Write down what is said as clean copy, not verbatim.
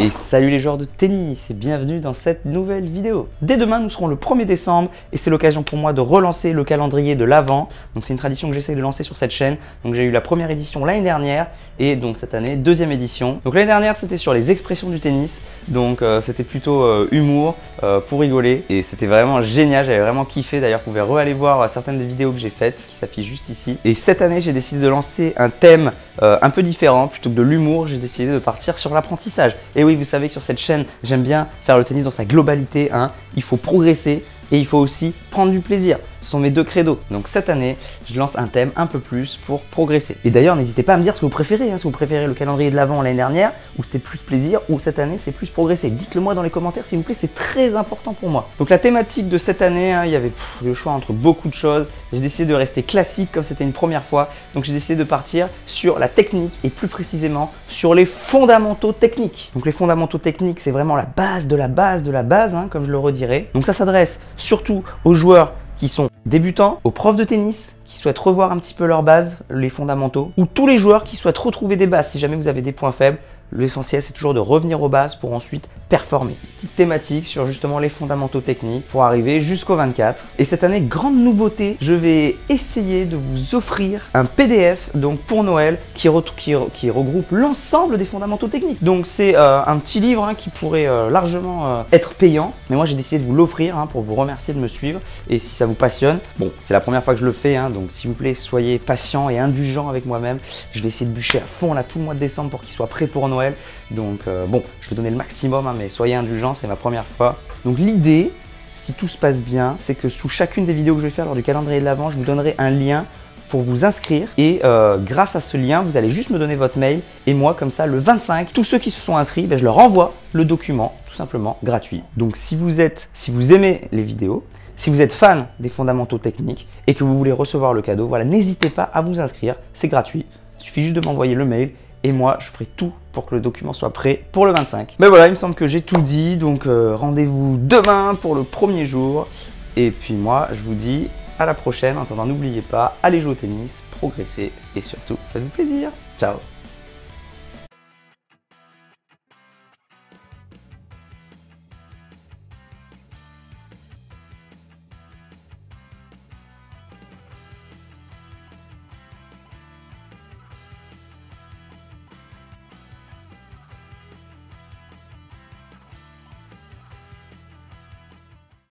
Et salut les joueurs de tennis et bienvenue dans cette nouvelle vidéo. Dès demain, nous serons le 1er décembre et c'est l'occasion pour moi de relancer le calendrier de l'Avent. Donc c'est une tradition que j'essaie de lancer sur cette chaîne. Donc j'ai eu la première édition l'année dernière et donc cette année, deuxième édition. Donc l'année dernière, c'était sur les expressions du tennis. Donc c'était plutôt humour pour rigoler et c'était vraiment génial. J'avais vraiment kiffé. D'ailleurs, vous pouvez aller voir certaines des vidéos que j'ai faites qui s'affichent juste ici. Et cette année, j'ai décidé de lancer un thème un peu différent. Plutôt que de l'humour, j'ai décidé de partir sur l'apprentissage. Et oui, vous savez que sur cette chaîne, j'aime bien faire le tennis dans sa globalité. Il faut progresser et il faut aussi prendre du plaisir. Ce sont mes deux credos. Donc cette année, je lance un thème un peu plus pour progresser. Et d'ailleurs, n'hésitez pas à me dire ce que vous préférez. Si vous préférez le calendrier de l'Avent l'année dernière, où c'était plus plaisir, ou cette année, c'est plus progresser. Dites-le moi dans les commentaires, s'il vous plaît, c'est très important pour moi. Donc la thématique de cette année, il y avait le choix entre beaucoup de choses. J'ai décidé de rester classique comme c'était une première fois. Donc j'ai décidé de partir sur la technique et plus précisément sur les fondamentaux techniques. Donc les fondamentaux techniques, c'est vraiment la base de la base de la base, comme je le redirai. Donc ça s'adresse surtout aux joueurs qui sont débutants, aux profs de tennis qui souhaitent revoir un petit peu leurs bases, les fondamentaux, ou tous les joueurs qui souhaitent retrouver des bases si jamais vous avez des points faibles. L'essentiel, c'est toujours de revenir aux bases pour ensuite performer. Petite thématique sur justement les fondamentaux techniques pour arriver jusqu'au 24. Et cette année, grande nouveauté, je vais essayer de vous offrir un PDF donc pour Noël qui regroupe l'ensemble des fondamentaux techniques. Donc c'est un petit livre qui pourrait largement être payant. Mais moi, j'ai décidé de vous l'offrir pour vous remercier de me suivre. Et si ça vous passionne, bon, c'est la première fois que je le fais. Donc s'il vous plaît, soyez patient et indulgent avec moi-même. Je vais essayer de bûcher à fond là tout le mois de décembre pour qu'il soit prêt pour Noël. Donc bon, je vais donner le maximum, mais soyez indulgents, c'est ma première fois. Donc l'idée, si tout se passe bien, c'est que sous chacune des vidéos que je vais faire lors du calendrier de l'Avent, je vous donnerai un lien pour vous inscrire. Et grâce à ce lien, vous allez juste me donner votre mail. Et moi, comme ça, le 25, tous ceux qui se sont inscrits, je leur envoie le document, tout simplement, gratuit. Donc si vous aimez les vidéos, si vous êtes fan des fondamentaux techniques et que vous voulez recevoir le cadeau, voilà, n'hésitez pas à vous inscrire, c'est gratuit. Il suffit juste de m'envoyer le mail. Et moi, je ferai tout pour que le document soit prêt pour le 25. Mais voilà, il me semble que j'ai tout dit. Donc rendez-vous demain pour le premier jour. Et puis moi, je vous dis à la prochaine. En attendant, n'oubliez pas, allez jouer au tennis, progressez et surtout, faites-vous plaisir. Ciao!